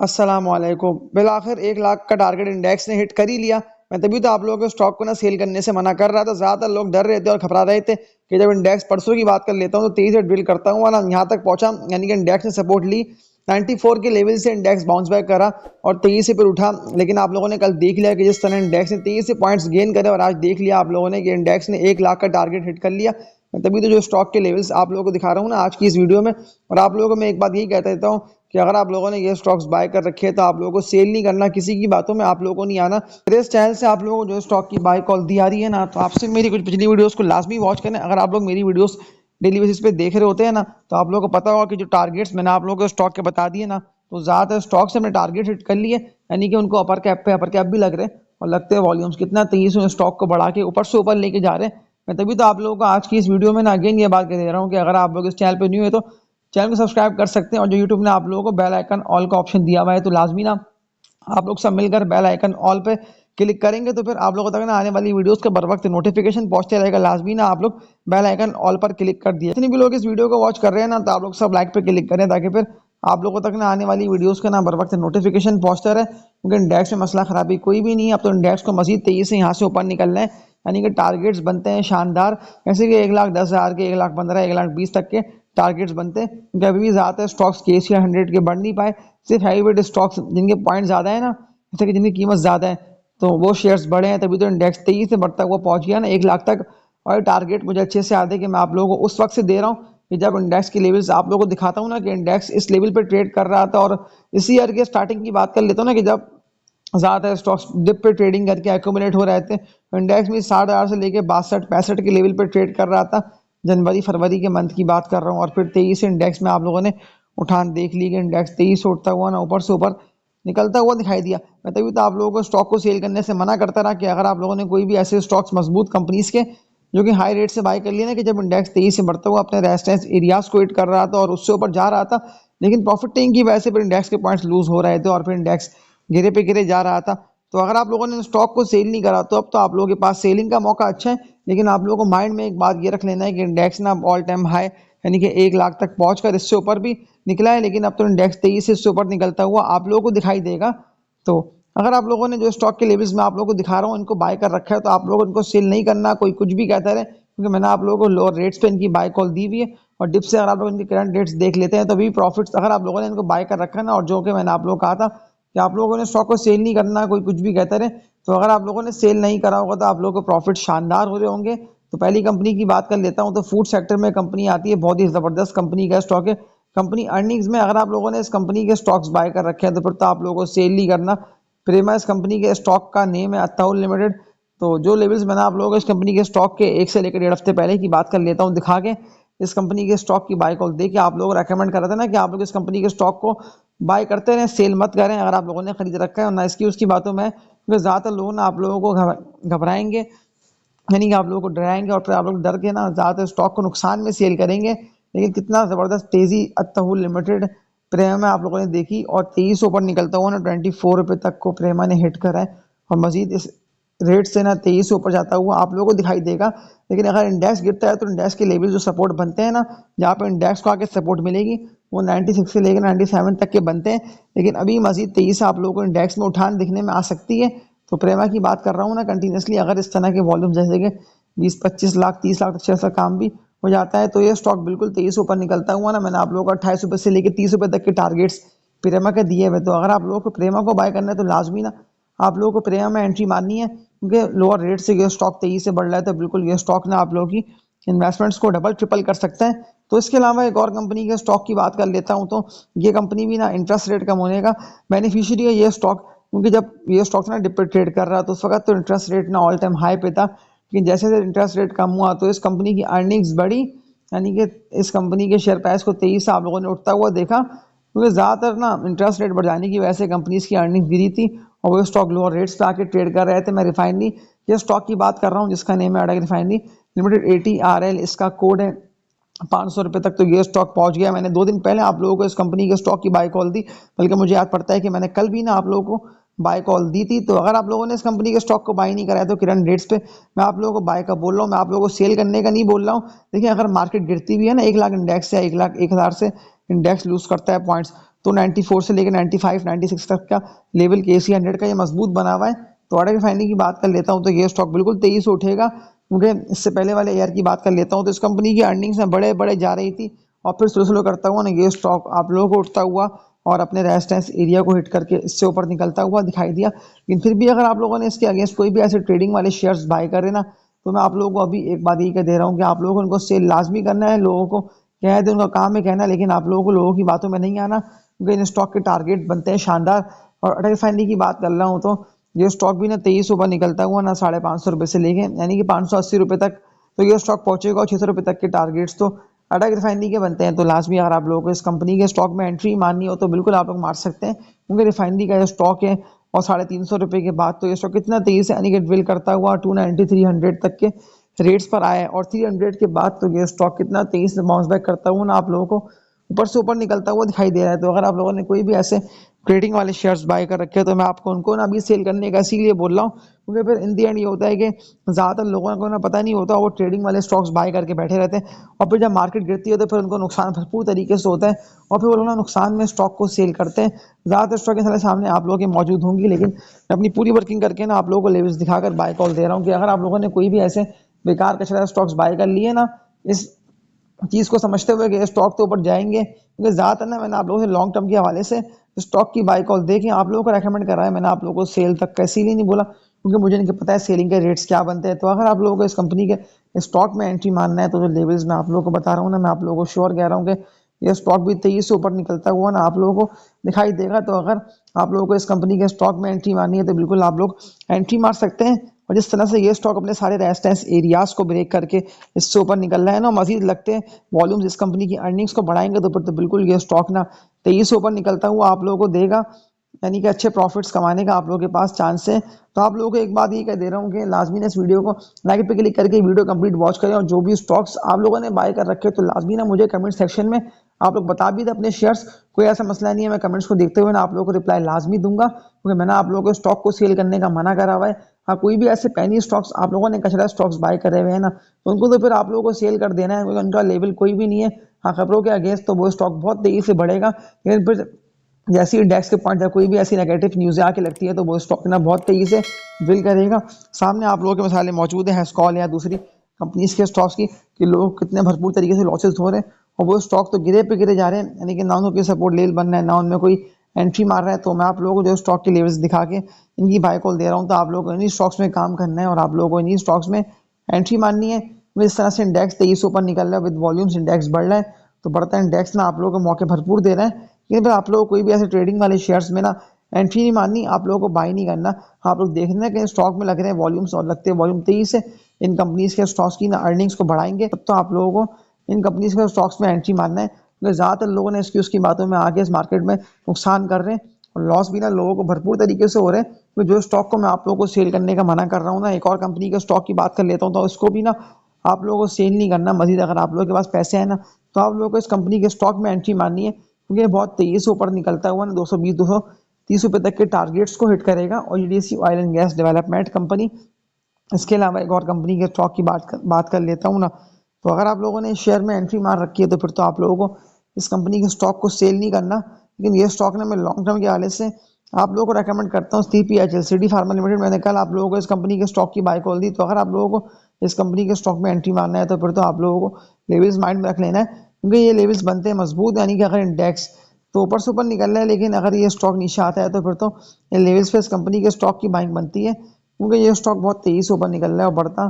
अस्सलाम वालेकुम। बिल आखिर 1 लाख का टारगेट इंडेक्स ने हिट कर ही लिया। मैं तभी तो आप लोगों को स्टॉक को ना सेल करने से मना कर रहा था। ज़्यादातर लोग डर रहे थे और घबरा रहे थे कि जब इंडेक्स परसों की बात कर लेता हूँ तो तेज़ी से ड्रिल करता हूँ ना यहाँ तक पहुंचा, यानी कि इंडेक्स ने सपोर्ट ली 94 के लेवल से इंडेक्स बाउंस बैक करा और तेजी से फिर उठा। लेकिन आप लोगों ने कल देख लिया कि जिस तरह इंडेक्स ने तेजी से पॉइंट्स गेन करे और आज देख लिया आप लोगों ने कि इंडेक्स ने 1 लाख का टारगेट हिट कर लिया। मैं तभी तो जो स्टॉक के लेवल्स आप लोगों को दिखा रहा हूँ ना आज की इस वीडियो में। और आप लोगों को मैं एक बात यही कहता देता हूँ कि अगर आप लोगों ने ये स्टॉक्स बाय कर रखे हैं तो आप लोगों को सेल नहीं करना, किसी की बातों में आप लोगों को नहीं आना। मेरे इस चैनल से आप लोगों को जो स्टॉक की बाय कॉल दी आ रही है ना, तो आपसे मेरी कुछ पिछली वीडियोस को लाजमी वॉच करें। अगर आप लोग मेरी वीडियोस डेली बेसिस पे देख रहे होते हैं ना, तो आप लोगों को पता होगा कि जो टारगेट्स मैंने आप लोगों को स्टॉक के बता दिए ना, तो ज़्यादातर स्टॉक से हमने टारगेट हिट कर लिए, यानी कि उनको अपर कैप भी लग रहे हैं और लगते हैं वॉल्यूम्स कितना तेजी से स्टॉक को बढ़ा के ऊपर लेके जा रहे हैं। मैं तभी तो आप लोगों को आज की इस वीडियो में ना अगेन ये बात कह दे रहा हूँ कि अगर आप लोग इस चैनल पे न्यू है तो चैनल को सब्सक्राइब कर सकते हैं, और जो यूट्यूब ने आप लोगों को बेल आइकन ऑल का ऑप्शन दिया हुआ है तो लाजमी ना आप लोग सब मिलकर बेल आइकन ऑल पे क्लिक करेंगे तो फिर आप लोगों तक ना आने वाली वीडियोस के बर वक्त नोटिफिकेशन पहुंचते रहेगा। लाजमी ना आप लोग बेल आइकन ऑल पर क्लिक कर दिए। जितने भी लोग इस वीडियो को वॉच कर रहे हैं ना, तो आप लोग सब लाइक पे क्लिक करें ताकि फिर आप लोगों तक ना आने वाली वीडियोस का ना बर वक्त नोटिफिकेशन पहुंचता रहे, क्योंकि इंडेक्स में मसला खराबी कोई भी नहीं है। अब तो इंडेक्स को मजीद तेजी से यहाँ से ऊपर निकलना है, यानी कि टारगेट्स बनते हैं शानदार, जैसे कि 1,10,000 के, 1,15,000, 1,20,000 तक के टारगेट्स बनते हैं। क्योंकि अभी भी ज़्यादातर स्टॉक्स KC 100 के बढ़ नहीं पाए। सिर्फ हैवी वेट स्टॉक्स जिनके पॉइंट ज़्यादा है ना, जैसे कि जिनकी कीमत ज़्यादा है, तो वो शेयर्स बढ़े हैं, तभी तो इंडेक्स तेजी से बढ़ता हुआ पहुंच गया ना 1 लाख तक। और टारगेट मुझे अच्छे से याद है कि मैं आप लोगों को उस वक्त से दे रहा हूँ कि जब इंडेक्स की लेवल्स आप लोगों को दिखाता हूँ ना कि इंडेक्स इस लेवल पे ट्रेड कर रहा था। और इसी ईयर के स्टार्टिंग की बात कर लेता हूँ ना कि जब ज़्यादातर स्टॉक्स डिप पे ट्रेडिंग करके एक्यूमुलेट हो रहे थे, तो इंडेक्स में 60,000 से लेके 62-65 के लेवल पे ट्रेड कर रहा था। जनवरी फरवरी के मंथ की बात कर रहा हूँ। और फिर तेईस से इंडेक्स में आप लोगों ने उठान देख ली कि इंडेक्स तेईस से उठता हुआ ना ऊपर से ऊपर निकलता हुआ दिखाई दिया। मैं तभी तो आप लोगों को स्टॉक को सेल करने से मना करता रहा कि अगर आप लोगों ने कोई भी ऐसे स्टॉक्स मजबूत कंपनीज के जो कि हाई रेट से बाय कर लिए ना, कि जब इंडेक्स तेईस से बढ़ता हुआ अपने रेजिस्टेंस एरियाज को हिट कर रहा था और उससे ऊपर जा रहा था, लेकिन प्रॉफिट टेकिंग की वजह से फिर इंडेक्स के पॉइंट्स लूज हो रहे थे और फिर इंडेक्स गिरे पे गिरे जा रहा था। तो अगर आप लोगों ने स्टॉक को सेल नहीं करा तो अब तो आप लोगों के पास सेलिंग का मौका अच्छा है। लेकिन आप लोगों को माइंड में एक बात ये रख लेना है कि इंडेक्स ना ऑल टाइम हाई, यानी कि 1 लाख तक पहुंचकर इससे ऊपर भी निकला है, लेकिन अब तो इंडेक्स तेईस से इससे ऊपर निकलता हुआ आप लोगों को दिखाई देगा। तो अगर आप लोगों ने जो स्टॉक के लेवल्स में आप लोगों को दिखा रहा हूँ इनको बाय कर रखा है, तो आप लोगों को इनको सेल नहीं करना, कोई कुछ भी कहता रहे, क्योंकि मैंने आप लोगों को लोअर रेट्स पे इनकी बाय कॉल दी हुई है। और डिप से अगर आप लोग इनके करंट रेट्स देख लेते हैं तो भी प्रॉफिट्स, अगर आप लोगों ने इनको बाय कर रखा है ना, और जो कि मैंने आप लोगों को कहा था कि आप लोगों ने स्टॉक को सेल नहीं करना, कोई कुछ भी कहते रहे, तो अगर आप लोगों ने सेल नहीं करा होगा तो आप लोगों को प्रॉफिट शानदार हो रहे होंगे। तो पहली कंपनी की बात कर लेता हूँ, तो फूड सेक्टर में कंपनी आती है, बहुत ही ज़बरदस्त कंपनी का स्टॉक है। कंपनी अर्निंग्स में अगर आप लोगों ने इस कंपनी के स्टॉक्स बाय कर रखे हैं तो फिर तो आप लोगों को सेल नहीं करना। प्रेमा इस कंपनी के स्टॉक का नेम है, अत्ताउल लिमिटेड। तो जो लेवल्स मैंने आप लोगों को इस कंपनी के स्टॉक के एक से लेकर 1.5 हफ्ते पहले की बात कर लेता हूँ दिखा के, इस कंपनी के स्टॉक की बाय कॉल दे के आप लोग रेकमेंड कर रहे थे ना कि आप लोग इस कंपनी के स्टॉक को बाय करते रहें, सेल मत करें अगर आप लोगों ने खरीद रखा है। और ना इसकी उसकी बातों में, क्योंकि ज़्यादातर लोग ना आप लोगों को घबराएंगे, यानी कि आप लोगों को डराएंगे और फिर आप लोग डर के ना ज़्यादातर स्टॉक को नुकसान में सेल करेंगे। लेकिन कितना ज़बरदस्त तेज़ी अत्तहुल लिमिटेड प्रेमा में आप लोगों ने देखी, और 23 ऊपर निकलता हुआ ना 24 रुपये तक को प्रेमा ने हिट करा है। और मजीद इस रेट से ना 23 से ऊपर जाता हुआ आप लोगों को दिखाई देगा। लेकिन अगर इंडेक्स गिरता है तो इंडेक्स के लेवल जो सपोर्ट बनते हैं ना, जहाँ पर इंडेक्स को आके सपोर्ट मिलेगी, वो 96 से लेकर 97 तक के बनते हैं। लेकिन अभी मजीद 23 आप लोगों को इंडेक्स में उठान दिखने में आ सकती है। तो प्रेमा की बात कर रहा हूँ ना, कंटिन्यूसली अगर इस तरह के वॉल्यूम जैसे कि 20-25 लाख 30 लाख तक शेयर का काम भी हो जाता है, तो ये स्टॉक बिल्कुल 23 ऊपर निकलता हुआ ना, मैंने आप लोगों को 28 रुपये से लेकर 30 रुपये तक के टारगेट्स प्रेमा के दिए हुए। तो अगर आप लोगों को प्रेमा को बाय करना है तो लाजमी ना आप लोगों को प्रेमा में एंट्री मारनी है, क्योंकि लोअर रेट से ये स्टॉक तेजी से बढ़ रहा है। तो बिल्कुल ये स्टॉक ना आप लोगों की इन्वेस्टमेंट्स को डबल ट्रिपल कर सकता है। तो इसके अलावा एक और कंपनी के स्टॉक की बात कर लेता हूँ, तो ये कंपनी भी ना इंटरेस्ट रेट कम होने का बेनिफिशियरी है ये स्टॉक। क्योंकि जब ये स्टॉक ना डिप पे ट्रेड कर रहा था तो उस वक्त तो इंटरेस्ट रेट ना ऑल टाइम हाई पे था, लेकिन जैसे जैसे इंटरेस्ट रेट कम हुआ तो इस कंपनी की अर्निंग्स बढ़ी, यानी कि इस कंपनी के शेयर प्राइस को तेईस से आप लोगों ने उठता हुआ देखा, क्योंकि ज़्यादातर ना इंटरेस्ट रेट बढ़ जाने की वजह से कंपनीज की अर्निंग गिरी थी और वो स्टॉक लोअर रेट्स पे आके ट्रेड कर रहे थे। मैं रिफाइनरी ये स्टॉक की बात कर रहा हूँ जिसका नेम है अडक रिफाइनरी लिमिटेड, ATRL इसका कोड है। 500 रुपये तक तो ये स्टॉक पहुंच गया। मैंने 2 दिन पहले आप लोगों को इस कंपनी के स्टॉक की बाय कॉल दी, बल्कि मुझे याद पड़ता है कि मैंने कल भी ना आप लोगों को बाय कॉल दी थी। तो अगर आप लोगों ने इस कंपनी के स्टॉक को बाय नहीं कराया तो किरण रेट्स पे मैं आप लोगों को बाय का बोल रहा हूँ, मैं आप लोगों को सेल करने का नहीं बोल रहा हूँ। देखिए अगर मार्केट गिरती भी है ना 1 लाख इंडेक्स से 1 लाख 1,000 से इंडेक्स लूज करता है पॉइंट्स, तो 94 से लेकर 95 96 तक का लेवल KC 100 का ये मजबूत बना हुआ है। तो अडानी रिफाइनरी की बात कर लेता हूँ तो ये स्टॉक बिल्कुल तेजी से उठेगा, क्योंकि इससे पहले वाले ईयर की बात कर लेता हूँ तो इस कंपनी की अर्निंग्स में बड़े बड़े जा रही थी और फिर स्लो स्लो करता हुआ ना ये स्टॉक आप लोगों को उठता हुआ और अपने रेजिस्टेंस एरिया को हिट करके इससे ऊपर निकलता हुआ दिखाई दिया। लेकिन फिर भी अगर आप लोगों ने इसके अगेंस्ट कोई भी ऐसे ट्रेडिंग वाले शेयर्स बाय करे ना, तो मैं आप लोगों को अभी एक बात ये कह दे रहा हूँ कि आप लोगों को उनको सेल लाजमी करना है। लोगों को कह दे, उनका काम है कहना, लेकिन आप लोगों को लोगों की बातों में नहीं आना, क्योंकि इन स्टॉक के टारगेट बनते हैं शानदार। और अटल रिफाइनरी की बात कर रहा हूँ तो ये स्टॉक भी ना 23 ऊपर निकलता हुआ ना 550 रुपये से लेके यानी कि 580 रुपये तक तो ये स्टॉक पहुंचेगा और 600 रुपये तक के टारगेट्स तो अटक रिफाइनरी के बनते हैं। तो लाजमी अगर आप लोगों को इस कंपनी के स्टॉक में एंट्री मारनी हो तो बिल्कुल आप लोग मार सकते हैं, क्योंकि रिफाइनरी का ये स्टॉक है और 350 रुपये के बाद तो ये स्टॉक कितना तेजी से यानी कि ड्रिल करता हुआ 290 300 तक के रेट्स पर आया है और 300 के बाद तो ये स्टॉक कितना तेजी से बाउंस बैक करता हुआ ना आप लोगों को ऊपर से ऊपर निकलता हुआ दिखाई दे रहा है। तो अगर आप लोगों ने कोई भी ऐसे ट्रेडिंग वाले शेयर्स बाय कर रखे हैं तो मैं आपको उनको ना अभी सेल करने का इसीलिए बोल रहा हूँ, क्योंकि फिर इन दी एंड ये होता है कि ज़्यादातर लोगों को ना पता नहीं होता, वो ट्रेडिंग वाले स्टॉक्स बाय करके बैठे रहते हैं और फिर जब मार्केट गिरती है तो फिर उनको नुकसान भरपूर तरीके से होता है और फिर वो लोग ना नुकसान में स्टॉक को सेल करते हैं। ज़्यादातर स्टॉक के सामने आप लोगों की मौजूद होंगी, लेकिन मैं अपनी पूरी वर्किंग करके ना आप लोगों को लेवल्स दिखाकर बाय कॉल दे रहा हूँ कि अगर आप लोगों ने कोई भी ऐसे बेकार कचरा स्टॉक्स बाय कर लिए ना, इस चीज़ को समझते हुए कि स्टॉक तो ऊपर जाएंगे, क्योंकि ज़्यादातर ना मैंने आप लोगों से लॉन्ग टर्म के हवाले से स्टॉक की बाय कॉल देखें आप लोगों को रेकमेंड करा है। मैंने आप लोगों को सेल तक का इसीलिए नहीं बोला क्योंकि मुझे नहीं पता है सेलिंग के रेट्स क्या बनते हैं। तो अगर आप लोगों को इस कंपनी के स्टॉक में एंट्री मानना है तो जो लेवल्स मैं आप लोगों को बता रहा हूँ ना, मैं आप लोगों को श्योर कह रहा हूँ कि ये स्टॉक भी तेजी से ऊपर निकलता हुआ ना आप लोगों को दिखाई देगा। तो अगर आप लोगों को इस कंपनी के स्टॉक में एंट्री मारनी है तो बिल्कुल आप लोग एंट्री मार सकते हैं। और जिस तरह से ये स्टॉक अपने सारे रेजिस्टेंस एरियाज को ब्रेक करके इससे ऊपर निकल रहा है ना, मजीद लगते हैं वॉल्यूम्स इस कंपनी की अर्निंग्स को बढ़ाएंगे तो फिर तो बिल्कुल ये स्टॉक ना तेजी से ऊपर निकलता हुआ आप लोगों को देगा, यानी कि अच्छे प्रॉफिट्स कमाने का आप लोगों के पास चांस है। तो आप लोगों को एक बात ये कह दे रहा हूँ कि लाजमी ने इस वीडियो को लाइक पे क्लिक करके वीडियो कंप्लीट वॉच करें और जो भी स्टॉक्स आप लोगों ने बाय कर रखे तो लाजमी ना मुझे कमेंट सेक्शन में आप लोग बता भी दें अपने शेयर्स। कोई ऐसा मसला नहीं है, मैं कमेंट्स को देखते हुए ना आप लोगों को रिप्लाई लाजमी दूंगा, क्योंकि मैंने आप लोगों को स्टॉक को सेल करने का मना करा हुआ है। हाँ, कोई भी ऐसे पैनी स्टॉक्स आप लोगों ने कचरा स्टॉक्स बाय करे हुए हैं ना, तो उनको तो फिर आप लोगों को सेल कर देना है, क्योंकि उनका लेवल कोई भी नहीं है। हाँ, खबरों के अगेंस्ट तो वो स्टॉक बहुत तेजी से बढ़ेगा, लेकिन फिर जैसे इंडेक्स के पॉइंट या कोई भी ऐसी नेगेटिव न्यूज़ आके लगती है तो वो स्टॉक ना बहुत तेजी से ड्रिल करेगा। सामने आप लोगों के मिसालें मौजूद हैं हेस्कॉल या दूसरी कंपनीज के स्टॉक्स की कि लोग कितने भरपूर तरीके से लॉसेस हो रहे हैं और वो स्टॉक तो गिरे पे गिरे जा रहे हैं, यानी कि ना उनके सपोर्ट लेवल बन रहा है ना उनमें कोई एंट्री मार रहा है। तो मैं आप लोगों को जो स्टॉक के लेवल्स दिखा के इनकी बाय कॉल दे रहा हूँ, तो आप लोगों को इन्हीं स्टॉक्स में काम करना है और आप लोगों को इन्हीं स्टॉक्स में एंट्री मारनी है। इस तरह से इंडेक्स तेईस ऊपर निकल रहा है, विद वॉल्यूम्स इंडेक्स बढ़ रहा है, तो बढ़ता इंडेक्स ना आप लोगों को मौके भरपूर दे रहा है। लेकिन फिर आप लोगों को कोई भी ऐसे ट्रेडिंग वाले शेयर्स में ना एंट्री नहीं मारनी, आप लोगों को बाय नहीं करना। आप लोग देखना कि स्टॉक में लग रहे हैं वॉल्यूम्स और लगते हैं वॉल्यूम तेजी से इन कंपनीज के स्टॉक्स की ना अर्निंग्स को बढ़ाएंगे, तब तो आप लोगों को इन कंपनीज के स्टॉक्स में एंट्री मारना है, क्योंकि ज़्यादातर लोगों ने इसकी उसकी बातों में आगे इस मार्केट में नुकसान कर रहे हैं और लॉस भी ना लोगों को भरपूर तरीके से हो रहे हैं। तो जो स्टॉक को मैं आप लोगों को सेल करने का मना कर रहा हूँ ना, एक और कंपनी के स्टॉक की बात कर लेता हूँ, तो उसको भी ना आप लोगों को सेल नहीं करना। मजीद अगर आप लोगों के पास पैसे हैं ना तो आप लोगों को इस कंपनी के स्टॉक में एंट्री मारनी है, क्योंकि ये बहुत तेजी से ऊपर निकलता हुआ ना 220 230 रुपये तक के टारगेट्स को हिट करेगा। और UDC oil and gas development company, इसके अलावा एक और कंपनी के स्टॉक की बात कर लेता हूँ ना, तो अगर आप लोगों ने शेयर में एंट्री मार रखी है तो फिर तो आप लोगों को इस कंपनी के स्टॉक को सेल नहीं करना। लेकिन ये स्टॉक ना मैं लॉन्ग टर्म के हवाले से आप लोगों को रेकमेंड करता हूँ। CPHL सिटी फार्मा लिमिटेड, मैंने कल आप लोगों को इस कंपनी के स्टॉक की बाय कॉल दी। तो अगर आप लोगों को इस कंपनी के स्टॉक में एंट्री मारना है तो फिर तो आप लोगों को लेवल्स माइंड में रख लेना है, क्योंकि ये लेवल्स बनते हैं मजबूत, यानी कि अगर इंडेक्स तो ऊपर से ऊपर निकल रहा है लेकिन अगर ये स्टॉक नीचे आता है तो फिर तो ये लेवल्स पे इस कंपनी के स्टॉक की बाइंग बनती है, क्योंकि ये स्टॉक बहुत तेजी से ऊपर निकल रहा है और बढ़ता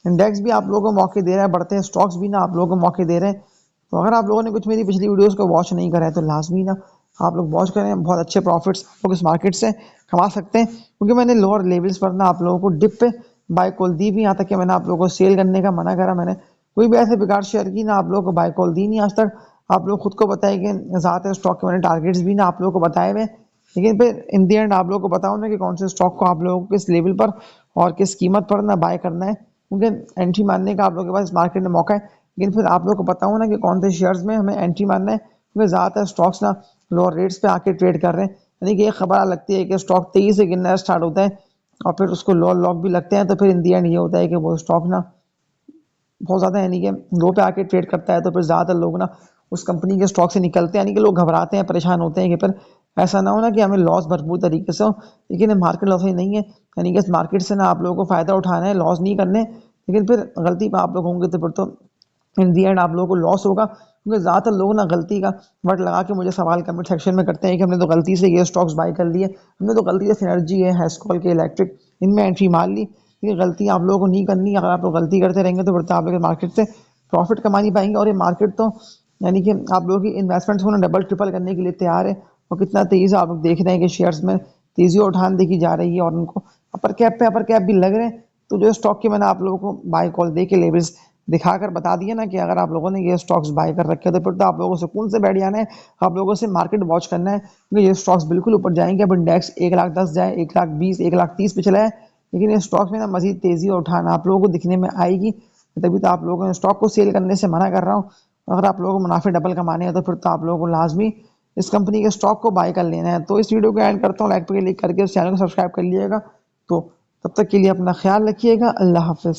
इंडेक्स भी आप लोगों को मौके दे रहा है, बढ़ते स्टॉक्स भी ना आप लोगों को मौके दे रहे हैं। तो अगर आप लोगों ने कुछ मेरी पिछली वीडियोस को वॉच नहीं करा है तो लाजमी ना आप लोग वॉच करें, बहुत अच्छे प्रॉफिट्स आप लोग इस मार्केट से कमा सकते हैं, क्योंकि मैंने लोअर लेवल्स पर ना आप लोगों को डिप पे बाय कॉल दी भी, यहाँ तक कि मैंने आप लोगों को सेल करने का मना करा। मैंने कोई भी ऐसे बेकार शेयर की ना आप लोगों को बाय कॉल दी नहीं आज तक। आप लोग खुद को बताए कि ज़्यादातर स्टॉक के मैंने टारगेट्स भी ना आप लोगों को बताए हुए, लेकिन फिर इन दी एंड आप लोगों को बताओ ना कि कौन से स्टॉक को आप लोगों को किस लेवल पर और किस कीमत पर ना बाय करना है, क्योंकि एंट्री मारने का आप लोगों के पास मार्केट में मौका है। लेकिन फिर आप लोग को बताऊँ ना कि कौन से शेयर्स में हमें एंट्री मारना है, क्योंकि ज़्यादातर स्टॉक्स ना लोअर रेट्स पे आके ट्रेड कर रहे हैं, यानी कि एक खबर लगती है कि स्टॉक तेजी से गिरना स्टार्ट होता है और फिर उसको लोअर लॉक भी लगते हैं, तो फिर इन दी एंड ये होता है कि वो स्टॉक ना बहुत ज़्यादा यानी कि लो पे आके ट्रेड करता है, तो फिर ज़्यादातर लोग ना उस कंपनी के स्टॉक से निकलते हैं, यानी कि लोग घबराते हैं, परेशान होते हैं कि पर ऐसा ना हो ना कि हमें लॉस भरपूर तरीके से हो। लेकिन मार्केट लॉस ही नहीं है, यानी कि इस मार्केट से ना आप लोगों को फ़ायदा उठाना है, लॉस नहीं करने। लेकिन फिर गलती पे आप लोग होंगे तो फिर तो इन दी एंड आप लोगों को लॉस होगा, क्योंकि ज़्यादातर लोग ना गलती का वर्ड लगा के मुझे सवाल कमेंट सेक्शन में करते हैं कि हमने तो गलती से ये स्टॉक्स बाय कर लिए, हमने तो गलती से सिनर्जी है, हेस्कॉल के इलेक्ट्रिक, इनमें एंट्री मार ली। ये गलती आप लोगों को नहीं करनी। अगर आप लोग गलती करते रहेंगे तो फिर तो आप लोग मार्केट से प्रॉफिट कमा नहीं पाएंगे। और ये मार्केट तो यानी कि आप लोगों की इन्वेस्टमेंट्स को ना डबल ट्रिपल करने के लिए तैयार है। और कितना तेज़ी से आप लोग देख रहे हैं कि शेयर्स में तेज़ी और उठान देखी जा रही है, और उनको अपर कैप पे अपर कैप भी लग रहे हैं। तो जो स्टॉक के मैंने आप लोगों को बाय कॉल दे के लेवल्स दिखाकर बता दिया ना कि अगर आप लोगों ने ये स्टॉक्स बाय कर रखे हैं तो फिर तो आप लोगों को सुकून से बैठ जाना है। आप लोगों से मार्केट वॉच करना है, क्योंकि ये स्टॉक्स बिल्कुल ऊपर जाएंगे। अब इंडेक्स 1,10,000 जाए, 1,20,000, 1,30,000 पे चला है, लेकिन ये स्टॉक्स में ना मजीद तेजी और उठान आप लोगों को दिखने में आएगी। तभी तो आप लोगों ने स्टॉक को सेल करने से मना कर रहा हूँ। अगर आप लोगों को मुनाफे डबल कमाने हैं तो फिर तो आप लोगों को लाजमी इस कंपनी के स्टॉक को बाय कर लेना है। तो इस वीडियो को एंड करता हूँ, लाइक पे क्लिक करके उस चैनल को सब्सक्राइब कर लीजिएगा। तो तब तक के लिए अपना ख्याल रखिएगा। अल्लाह हाफिज़।